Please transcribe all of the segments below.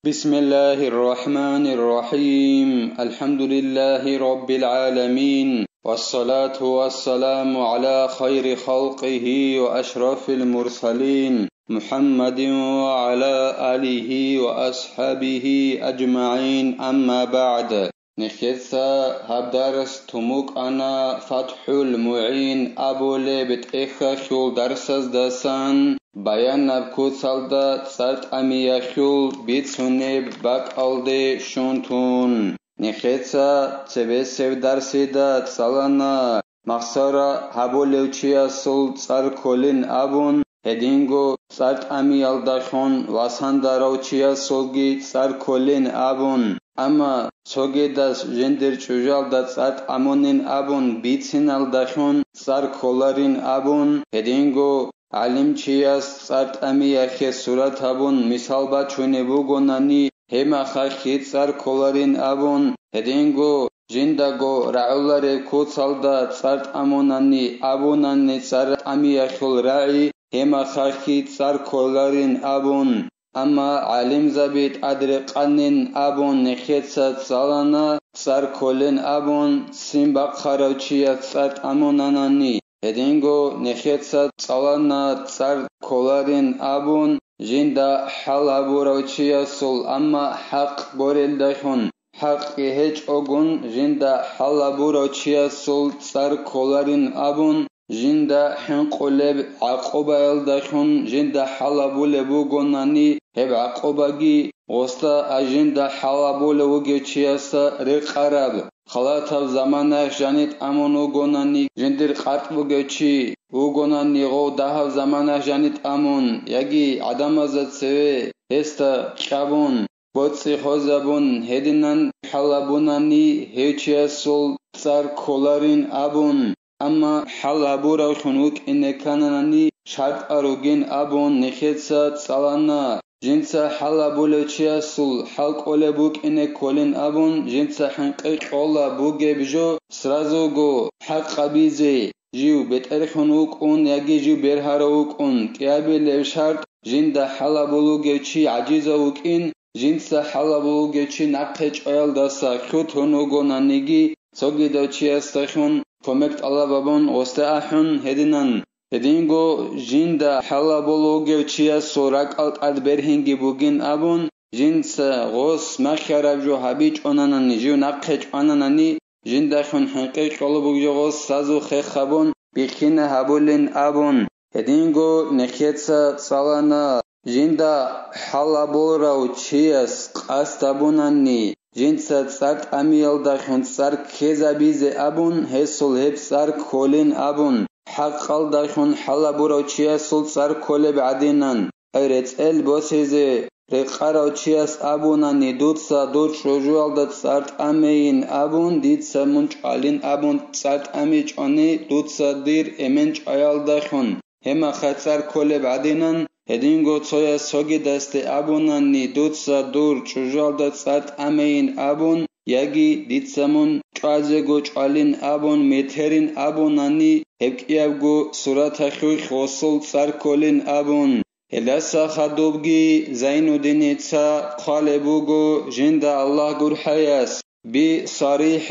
بسم الله الرحمن الرحيم الحمد لله رب العالمين والصلاة والسلام على خير خلقه وأشرف المرسلين محمد وعلى آله وأصحابه أجمعين أما بعد نخيثا هبدارس تموك أنا فتح المعين أبو لبت إخا خيول درسز دسان بيان نبكوثالدا تسارت أمي خيول بيتسونيب باك ألدي شونتون نخيثا تبسيو درسي دا تسالانا مخسارا هبو لوچيا سول تسار كولين أبون هدينغو تسارت أمي ألدخون واساندا روچيا سولگي تسار كولين أبون اما سوگیداس جندر چوجال دا تسارت امونين أبون بيتسين ألدخون تسار كولارين أبون هدينغو علم چیاس تسارت أمي أخي سورة أبون مثال با چونه بوگوناني هما خاخي تسار كولارين أبون هدينغو جندگو رعولار كوتسالدا تسارت أموناني أبوناني تسارت أمي أخيول رعي هما خاخي تسار كولارين أبون اما علم زبيت أدرقانين أبون نخيتسا تسالانا تسار كولين أبون سيمباق خاروچيا تسارت أموناناني هدينغو نخيتسا تسالانا تسار كولارين أبون جندا حال أبوروچيا سول اما حق بوريل دخون حق هيج اوگون جندا حال أبوروچيا سول تسار كولارين أبون جندا حنقولب عقوبة يلدخون جندا حلبو لبوغوناني هب عقوباگي غستا أجندا حلبو لوگيچياسا رقرب خلاطب زمانه جانيت أمونو گوناني جندر قطبوگيچي وگوناني غو دهب زمانه جانيت أمون يگي عدمازت سوي هستا كابون بوتسي خوزابون هدنان حلبوناني هيچياسول تسار كولارين أبون اما حل ابورا خنوك انكاناني شرط اروگين ابون نخيتسا تسالانا جنسا حل ابولوچيا سول حلق اولبوك انكولين ابون جنسا حنقيق اولا بوگه بجو سرازوگو حق قبيزي جيو بتر خنوك اون يگي جيو برهاروك اون كيابي لوشارت جندا حل ابولوگيچي عجيزوك ان جنسا حل ابولوگيچي نقچ اويل داسا خطونوگو نانيگي سوگيدوچيا استخون فمكت الله بابون غستاحون هدنان هدينغو جندا حلا بولوگه چيا سوراك الت برهنگي بوگين ابون جنسا غوس مخرب جو حبيج اوناناني جو نقچ اوناناني جندا خون حقيق قلبوگه غوس سازو خخبون بخين هبولين ابون هدينغو نخيتسا صالانا جندا حلا بولراو چياس قاستابوناني جنسا تسارت أميال داخون تسار كيزا بيزي أبون هسول هب تسار كولين أبون حق قل داخون حلا براو چيا سول تسار كولي بعدينان أيرت بوسيزي رقاراو چياس أبوناني دوتسا دوت شوجوال دا تسارت أميين أبون ديتسا منچ آلين أبون تسارت أميج أني دوتسا دير إمنچ آيال داخون هما خطسار كولي بعدينان هدينغو تسويا سوگي دست أبوناني دوتسا دور چوجال دا تسارت أمين أبون يگي ديتسامون چوازيگو چوالين أبون مترين أبوناني هبكيابگو سورة خيوخ غسول تسار كولين أبون هلاسا خدوبگي زينو دينيتسا قالبوگو جندا الله قر حياس بصريح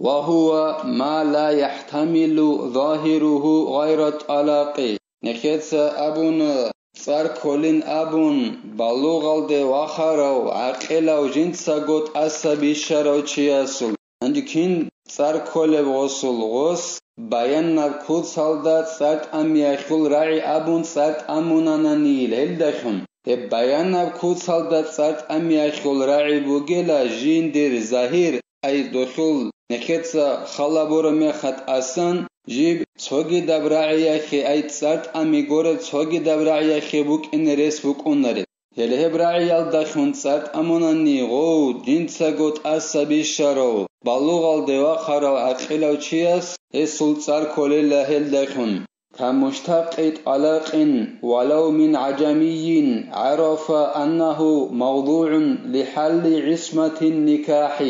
وهو ما لا يحتمل ظاهره غير الطلاق نخيتسا أبون تسار كولين أبون بالوغالده واخراو عقلاو جنسا قوت أسابي شراو چياسول عندكين تسار كولب غسول غس بيان نبكوت سالدا تسارت أمياخول راعي أبون تسارت أموناناني لهلدخون بيان نبكوت سالدا تسارت أمياخول راعي بوغيلا جندر ظاهر أي دخول نخيتسا خلابورو ميخات أسان جيب تسوگي دبراعي أخي أي تسارت أمي غورة تسوگي دبراعي أخي بوك إن ريس بوك أوناري يليه براعي يالدخون تسارت أموناني غو جنسا قوت أسابي شارو بالوغال دوا خراو عقلاو چياس هسول تسار كولي لهل دخون كمشتقت علاق ولو من عجمي عرف أنه موضوع لحل عصمة النكاح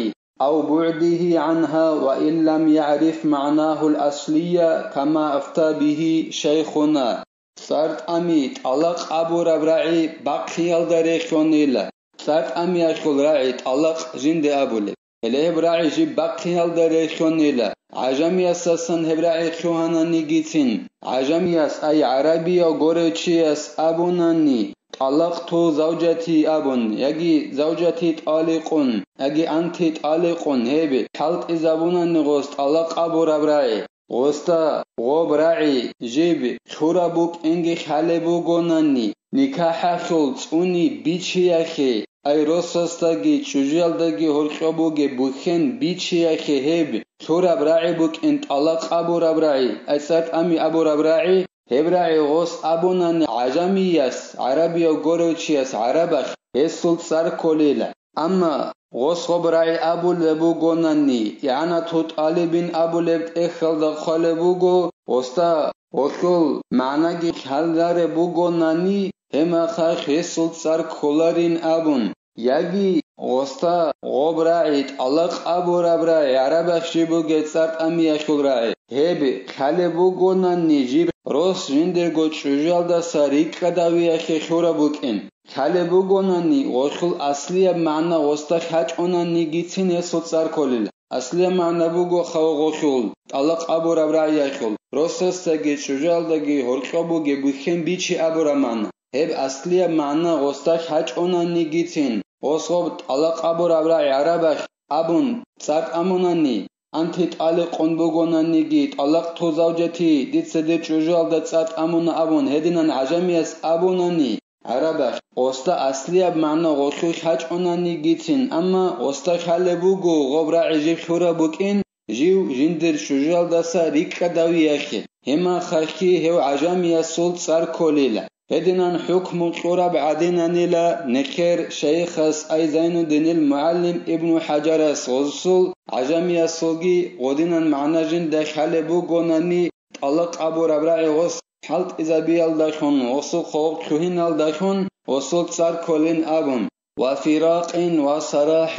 أو بعده عنها وإن لم يعرف معناه الأصلية كما أفتى به شيخنا سارت أميت علاق أبو ربرعي بقيال داريخونيلا صارت أمي أخول راعي طلق جند أبولي إليه براعي جيب بقي الدريخونيلا عجمي أساسا هبراعي خوهانا نيجيتين عجمي أس أي عربي أو غوريتشي أس أبوناني طلقت زوجتي أبون يجي زوجتي طالقون يجي أنت طالقون هبي حلق إزابوناني غوست طلق أبو ربراعي غوستا غوب راعي جيب خورابوك إنجي خالبو غوناني نكاح خلط أوني بيتشي أخي أي روسستاگي چوجيالداگي هرخوبوگي بوخين بيتشي أخي هب خوراب راعي بوك انت طلق أبو ربراعي أي سات أمي أبو ربراعي هبراعي غوس أبوناني عجمياس عربي وغوروچياس عربخ هسول سار كوليلا أما غوس خبراعي أبو لبو غوناني يعني توت ألبين أبو لبت إخل دخلبوغو وستا وخل معناگي خلدار بو غوناني هما خاخ هسول سار كولارين أبون يجي غوستا غبراعي طلق أبو ربراعي عربخ جيبو جيتسارت أمي أخل راعي هبي خلبو غوناني جيب روس جندرگو چوجالدا ساريك قداوي أخي خورابوكين خلبو غوناني وخل أصلي معنى غوستا خاچ أوناني گيتين هسول سار كوليل أصلي معنى بوغو خو غوخل طلق أبو ربراعي أخل روسستاگي چوجالداگي هرخوبوگي بوخين بيچي أبو رمان هب أصلي معنى غوستا خاچ أوناني گيتين غوسغوب طلق أبو ربراعي عربخ أبون سارت أموناني أنت طالقون بوغوناني جيت طلق تو زوجتي ديت سدير چوجال دات سارت أمونا أبون هدينان عجميس أبوناني عربخ غوستا أصلي بمعنى غوخو خاچ أوناني گيتين أما غوستا خالبوغو غبراعي جيب خورابوكين جيو جندر چوجال داسا ريك قداوي أخي هما خاكي هو عجميس سولت سار كوليلا هدينان حكم القرب عدينان لا نخير شيخس أي زين الدين المعلم ابن حجرس غزصول عجمي السوقي ودينان معنا جن دخل بوغوناني طلق أبو ربراعي غص حلت إزابيال دخون وصول خوب كهين الدخون وصول صار كلين أبون وفراق وصراح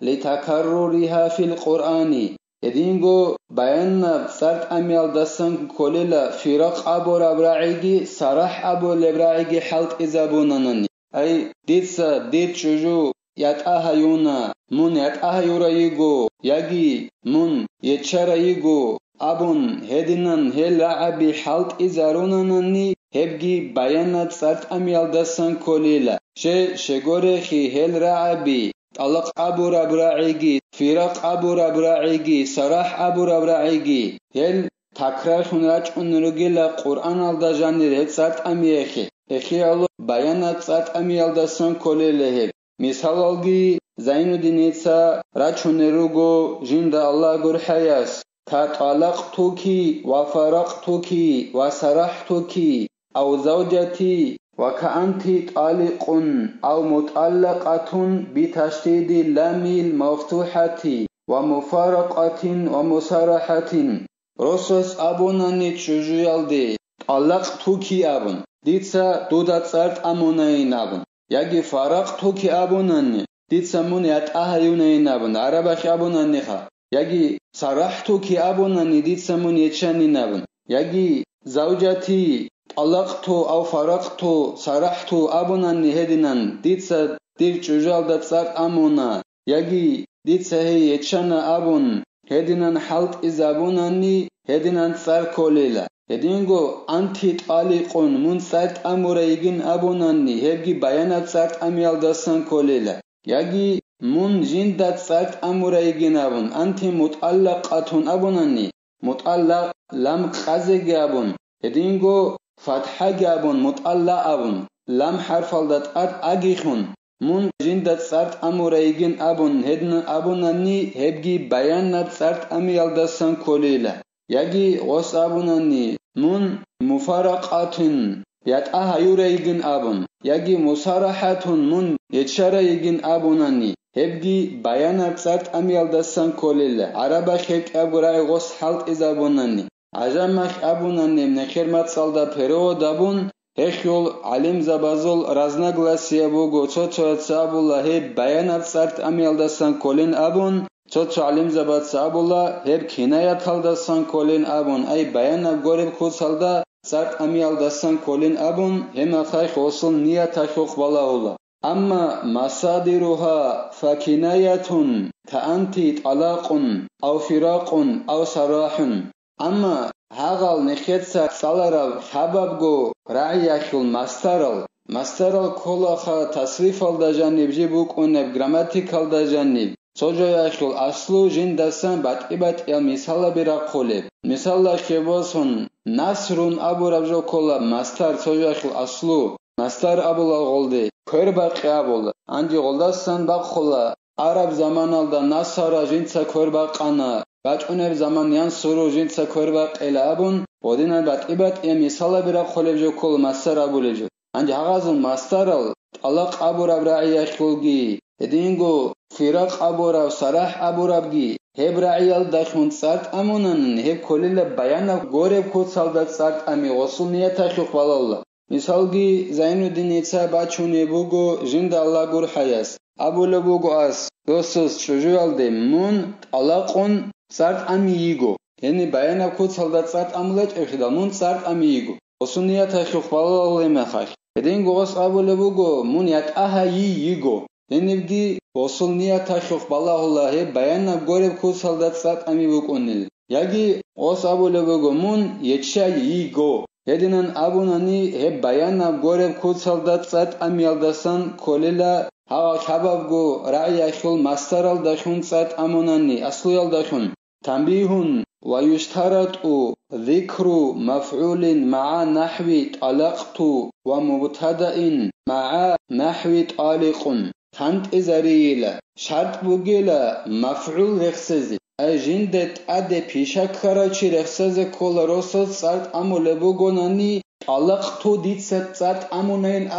لتكررها في القرآن يدينغو بيان سرت أميال دسن كوليلا فراق أبو ربراعيجي صراح أبو لبراعيجي حلق إزابونانني أي ديت شجو يتأها يونا من يتأها يورايجو يجي من يتشرايجو أبون هدينان هلعبي حلق إزارونانني هبجي بيانات سرت أميال دسن كوليلا شغورخي هل رعبي طلق أبو ربراعيجي فراق أبو ربراعيجي صراح أبو ربراعيجي هل تكرار خنراج أنرجيلا قرآن الدجانير هل سات أميخي إخي الله بيانات سات أميال دسان كوليله مثال الجي زين الدينيسا راجونيروغو جند الله غرحياس تطلقتكي وفرقتكي وصرحتكي أو زوجتي وكأنت طالق أو مطلقة بتشديد اللام المفتوحة ومفارقة ومصارحة رصص أبوناني تشجيالدي طلقتكي أبون ديتسا دودات سارت أمونين أبون يجي فرقتكي أبوناني ديتسا من يتأهيونين أبون عربخ أبوناني خا يجي صرحتكي أبوناني ديتسا من يتشانين أبون يجي زوجتي طلقت أو فرقت صرحت أبوناني هدينان ديتسا دير چوجال دات سارت أمونا يجي ديتسا هي يتشانا أبون هدينان حلق إزابوناني هدينان سار كوليلا هدينغو أنتي طالقون من سارت أموريجين أبوناني هبجي بيانات سارت أميال داسان كوليلا يجي من جندات سارت أموريجين أبون أنتي مطلقاتون أبوناني مطلق لم خزج أبون هدينغو فتحة جابون مطلع أبون لم حرف الدات أجيخون من جندت سرت أموريجين أبون هدن أبوناني هبجي بيانات سرت أميال دسان كوليلا يجي غص أبوناني من مفارقات يتأها يوريجين أبون يجي مصارحة من يتشاريجين أبوناني هبجي بيانات سرت أميال دسان كوليلا عربا خيك أبوراي غص حلق إزابوناني عجمخ أبوناني من خيرمات صالدا перо دابون هخيول علم زبازول разногласия буго чочо цабула хеб баянат сарт амиалдасан колин абун чочо علم забат цабула хеб кинаят халдасан колин абун ай баяна гореб хусалда сарт амиалдасан колин абун хема хай хосул ният хохбалаула أما مصادرها فكناية كأنتي طلاق أو فراق أو سراح. أما هاغال نخيتسا سالارال حبابغو رعياخل ماسترال كولاخا تصريف الدجانب جيبوك ونب جراماتيكال دجانب سوجوياخل أصلو جندسان بات إل مثال براقولب مثال خيبوسون نصرون أبو ربجو كولا ماستر سوجوياخل أصلو ماستر أبو الغولدي كورباقي أبول عندي غولدسان باقولا عرب زمان الدا نصارا جنسا كورباقانا بچونب زمانیان سرو جنسا كورباقي أبون ودينا بات إل مثال براقولب جو كول ماستر أبولجو عندي هغازن ماسترال طلاق أبو رب رعياخلگي هدينگو فراق أبو رب سراح أبو ربگي هب رعيال دخون سارت أمونن هب كليل بيانا غورب كود سالدات سارت أمي غصول نيتا خيخ بالله مثالگي زين الدين يتسا باچوني بوگو جند الله گور حياس أبو لبوگو أس دوسوس شجوال دي مون طلاقون سارت أمي يگو يعني بيانا كود سالدات سارت أملاج إخدا مون سارت أمي يگو غصول نيتا خيخ بالله مخاش هدين غوص أبو لبوگو مون يتأها يگو Denilgi osul niyata şok ballahullahi bayana goreb kusaldat sat ami bukunil. Yagi os abule bugumun yetşay yigo. Yedinan abunani he bayana goreb kusaldat sat ami aldasan kolila hava kababgu ra'ya şul mastaral daşun sat amunani asluyal daşun. Tambihun ve yushtaratu zikru maf'ulin ma'a nahvi talaqtu ve mubtada'in ma'a nahvi taliqun. Tant izariyla şart bugila maf'ul rexsezi ajindet ade pişak karaçi rexseze kolarosal sart amule bugonani talaqtu ditsat sart amunayn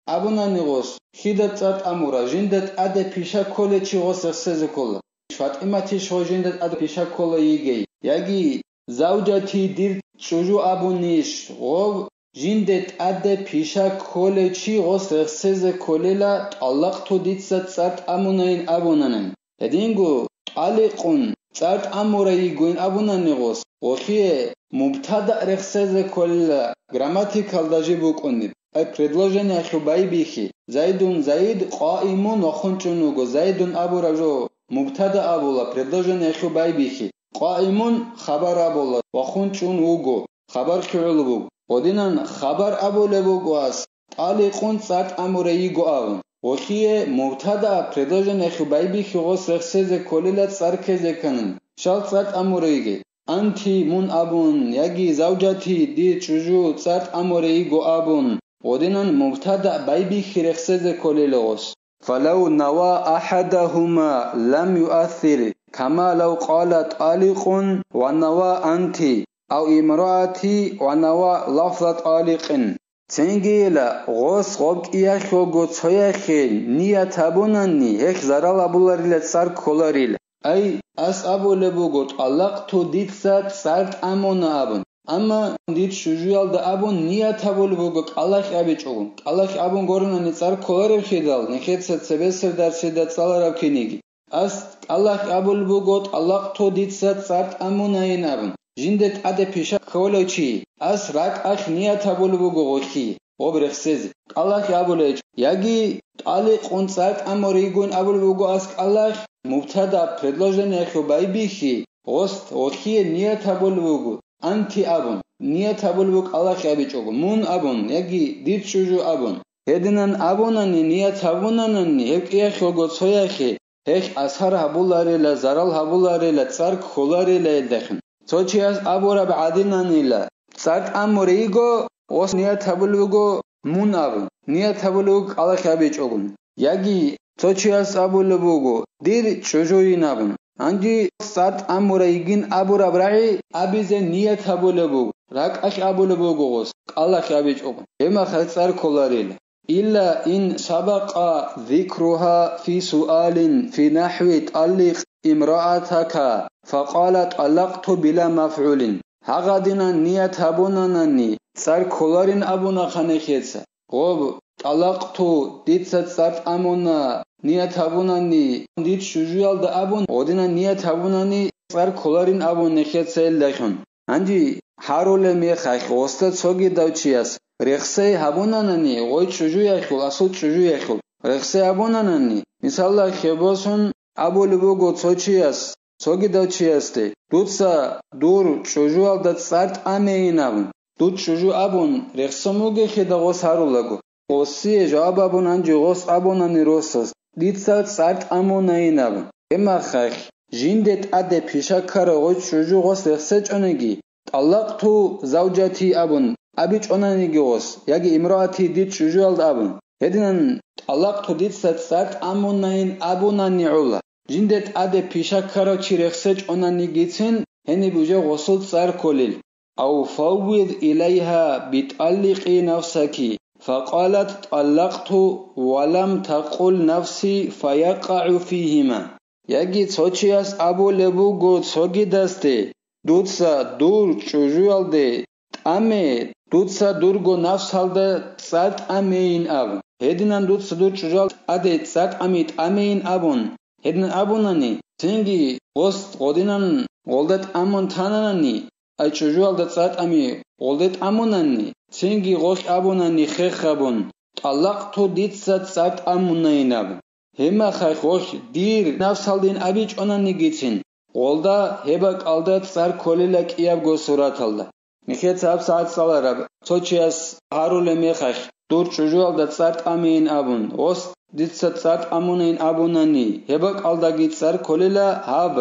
abunani gos hidat sart amura jindet ade pişak koleçi gos rexseze kola Fatimati shojindet ade pişak kola yigey yagi zawjati dir çocuğu abuniş o Jindet ade pişak koleçi gos rexseze kolela talaqtu ditsat sart amunayn abunanın. Hedingu aliqun sart amurayi guin abunani gos. Oxiye mubtada rexseze kolela gramatikal daji bukunib. Ay предложение хубай бихи. Зайдун заид qa'imun wa khunchunugo. Зайдун abu rajo mubtada abula предложение хубай бихи. Qa'imun khabar abula wa khunchunugo. Khabar fi'lugo. Odinan khabar abulebo goas taliqun sart amurei goavun oxiye mubtada предложение khubaibi khos rexseze kolelat sarkeze kanin shal sart amurei anti mun abun yagi zawjati di chuju sart amurei goabun odinan mubtada baibi rexseze kolelos فلو نوى أحدهما لم يؤثر كما لو قالت طالق ونوى أنت أو امرأتي ونوى لفظة طالق تنجيلا غوص غوك إياخو غوتسوياخي نية تابوناني هيك زرال أبولاريلا تسار كولاريلا أي أس أبو لبوغو طلقتو ديت سات سارت أمون أبون أما ديت شجوال دا أبون نية تابو لبوغو الله أبيچوغون الله أبون غورناني تسار كولاريل خيدال نخيت سات سبسر در سيدات سالاراب كينيگي أس الله أبو لبوغو طلقتو ديت سات سارت أمون أين أبون Jindet ade pisha kolochi as rak ach niyat abulugo gochi obrexsez Allah abulech yagi taliqun sart amorigun abulugo as Allah mubtada предложение khubaibihi ost ochi niyat abulugo anti abun niyat abulugo Allah abichogo mun abun yagi dit shuju abun hedinan abunani niyat abunanani hekiya khogo soyahi hek ashar habulare la zaral habulare la tsar kholare la edakhin Sochias abora ba'adinanila. Sart amorigo os niyat habulugo mun abun. Niyat habulug Allah abichogun. Yagi sochias abulugo dir çocuğun abun. Anji sart amorigin abora bra'i abize niyat habulugo. Rak aş abulugo os Allah abichogun. Ema khatsar kolaril. إلا إن سبق ذكرها في سؤال في نحو طلق امرأتك فقالت طلقت بلا مفعول هغدنا نية هبونانني سر كولارين أبونا خانخيتسا غوب طلقت ديت سات أمونا نية هبوناني ديت شجوال دا أبون ودنا نية هبوناني سر كولارين أبون نخيتسا اللخون عندي حارول ميخاك وستد سوغي دوچياس رخصه هبونانني غوي چجو يخول اصل چجو يخول رخصه ابوناننی مثلا خباسون ابولبو گوتسوچیاس سوگیداچیاسته دوتسا دور چوجوال دات سارت امیناون دوت چوجو ابون رخصموگه خداغوس هارولاگو اوسی جواب ابونان جوغوس ابونانی روسس دیتسا سارت امونایناون اما خخ جیندت اده پیشاکارا غوچ چوجو غوس رخصه چونگی طلاق تو زوجتی ابون ابي چونانيگي غوس ياگي امرأتي ديت چوجوال ابون هدينن طلاق تو دیتسا سارت اموناین ابونانی عولا جندت اده پیشاکارا چی رخصه چونانيگيتين هني بوجه غسل سار كوليل او فوض اليها بتعلقي نفسك فقالت طلقت ولم تقل نفسي فيقع فيهما ياگي څوچياس ابو لبو گو څوگي دسته دوتسا دور چوجوالده تامه دوتسا دورگو نفس halde سات امين اب هدينن دوتسا دور چوجوال اده سات اميت امين ابون هدن ابوناني تنگي غوست غودينن غولدت امون تانانني اي چوجوالده سات امي غولدت اموناني تنگي غوش ابوناني خخبون طلاق تو ديتسا سات امونايناب هما خخوش دير نفس halden ابي چونانيگيتين غولدا هبك aldat sar kolila kiab go suratalda مخيت ساب ساعت سالارب توچياس هارول مخخ دور چوجوال دات سارت امين ابون اوس ديت سات امونين ابوناني هبك aldaگيت سار kolila hab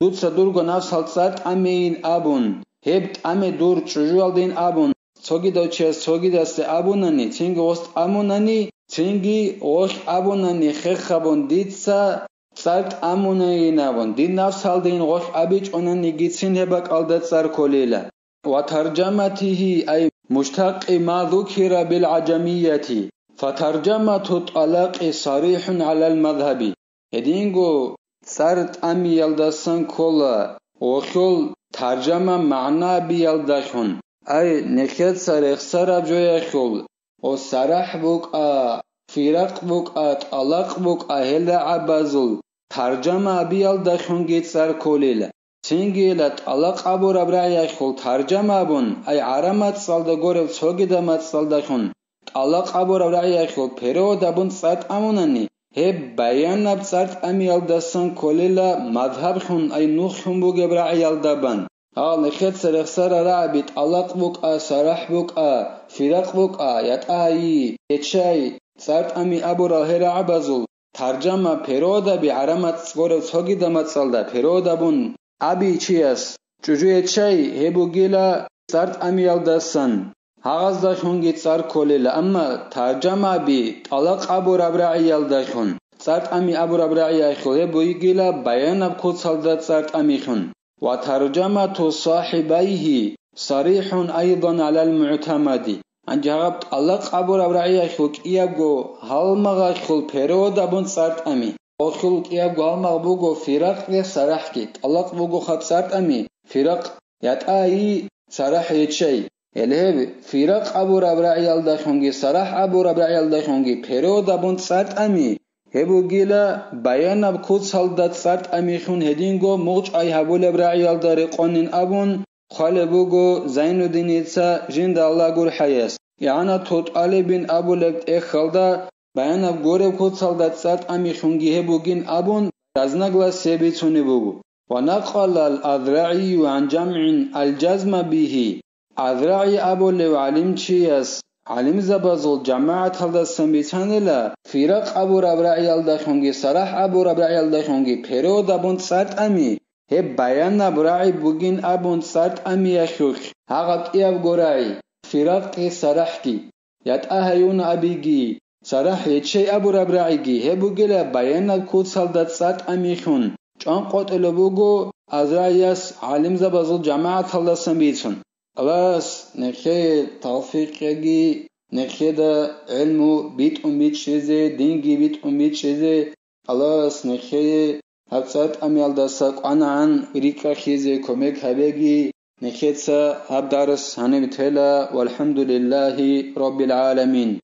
دوت سدورگو نفس halt سارت امين ابون هبت امي دور چوجوال دين ابون څوگي دوچياس څوگي دست ابوناني چنگ اوست اموناني چنگي اوش ابوناني خخبون ديت سارت امونين ابون دين نفس halden غوش ابيچ اونانيگيتين هبك aldat سار kolila وترجمته أي مشتق ما ذكر بالعجمية فترجمة الطلاق صريح على المذهب هدينغو سارت أمي يلدسن كولا وخول ترجمة معنى بيلدخون أي نخيط سرخ سرب جوية خول وسرح بوك فرق بوك طلاق بوك هلا عبازل ترجمة بيلدخون جيت سر كوليلا تنگيلت طلاق ابو ربرعي خول ترجمه بون اي عرمت سالدا گورل چوگيدمت سالدا خون طلاق ابو ربرعي خول پرو دبون سات امونني هب بيان اب سات اميال دسن كوللا مذهب خون اي نوخ خون بو گبرعيال دبن ال نخت سرخ سر رعبت طلاق بوك سرح بوك فرق بوك يتاي اتشاي سات امي ابو رهر عبزل ترجمه پرو دبي عرمت گورل چوگيدمت سالدا پرو دبون ابي چياس چوجوي چاي هبو گيلا سارت اميال دسن هاغاز دا خونگي سار كوليلا اما ترجمه بي طلاق ابو ربرعيال دا خون سارت امي ابو ربرعيال خو هبو گيلا بيان اب كود سالدات سارت امي خون وترجمه صاحبيه صريح ايضا على المعتمد انجاب طلاق ابو ربرعيال خو كيابو هالمغا خول پرو دبون سارت امي اوخول كياب غالمغ بوغو فرق سرحكي طلاق بوغو خب سارت امي فرق يتاي سرح يتشي الهب فرق ابو ربرعيال دخونگي سرح ابو ربرعيال دخونگي پرو دبون سارت امي هبو گيلا بيان اب كود سالدات سارت امي خون هدينگو موج اي هبو ربرعيال داري قونين ابون خال بوغو زين الدين يتسا جند الله گور حياس يعني توت علي بن ابو لبت اخلدا بيان اب گوره كود سالدات سارت امي خونگي هبو گين ابون رزنگلا سيبيتوني بوغو ونقل الأذرعي عن جمع الجزم به أذرعي أبو لو علم چياس علم زبازل جماعة هلدا سنبيتانيلا فرق أبو ربرعي الدخونگي سرح أبو ربرعي الدخونگي پرو دبون سارت أمي هب بيان أبرعي بوگين أبون سارت أمي يخوخ هاقت إياب گورعي فرق سرحكي يت أهيون أبيگي سرح يتشي أبو ربرعيگي هبو گيلا بيان كود سالدات سارت أمي خون چون قتل بوگو أذرعياس علم زبازل جماعة هلدا سنبيتون خلاص نخي توفيقي نخي دا علمو بيت بيت شيزي دينجي بيت شيزي خلاص نخي هبسات أميال دا ساق عن ريكا خيزي كوميك هبيجي نخيتسا هب دارس هنبتلا والحمد لله رب العالمين.